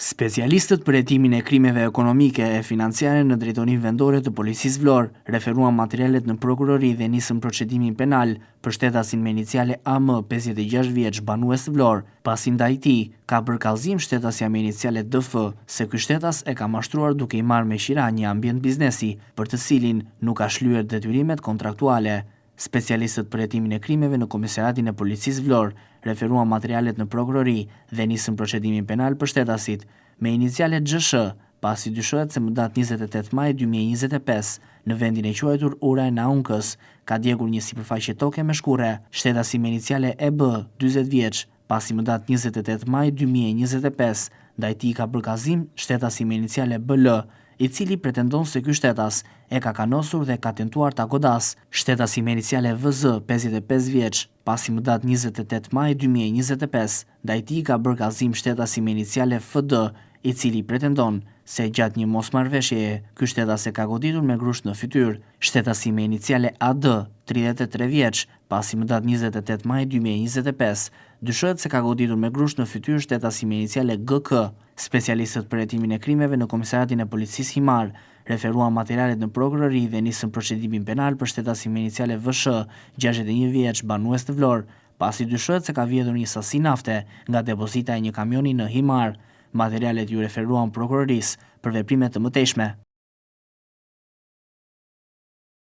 Specialistët për hetimin e krimeve ekonomike e financiare në drejtorinë vendore të policisë Vlorë referuan materialet në prokurori dhe nisën procedimin penal për shtetasin me iniciale AM 56 vjeç banues Vlorë, pasi ndaj tij ka bërë kallëzim shtetësia me iniciale DF se ky shtetas e ka mashtruar duke i marrë me qira një ambient biznesi për të cilin nuk ka shlyer detyrimet kontraktuale. Specialistët për hetimin e krimeve në Komisariatin e Policisë Vlorë referuan materialet në prokurori dhe nisën procedimin penal për shtetasit me iniciale XSH, pasi dyshohet se më datë 28 maj 2025 në vendin e quajtur Ura e Naunkës ka djegur një sipërfaqe toke me shkure. Shtetasi me iniciale EB 40 vjeç, pasi më datë 28 maj 2025 ndaj tij ka bërë kallëzim shtetasi me iniciale BL, i cili pretendon se ky shtetas e ka kanosur dhe ka tentuar ta godas. Shtetasi me iniciale VZ 55 vjeç, pasi më datë 28 maj 2025 ndaj tij ka bërë kallëzim shtetasi me iniciale FD, i cili pretendon se gjatë një mosmarrveshjeje ky shtetas e ka goditur me grusht në fytyrë. Shtetasi me iniciale AD 33 vjeç, pasi më datë 28 maj 2025 dyshohet se ka goditur me grusht në fytyrë shtetasi me iniciale GK. Specialistët për hetimin e krimeve në Komisariatin e Policisë Himar referuan materialet në prokurori dhe nisën procedimin penal për shtetasin me iniciale VSH 61 vjeç banues të Vlorë, pasi dyshohet se ka vjedhur një sasi nafte nga depozita e një kamioni në Himar. Materialet ju referuan prokurorisë për veprime të mëtejshme.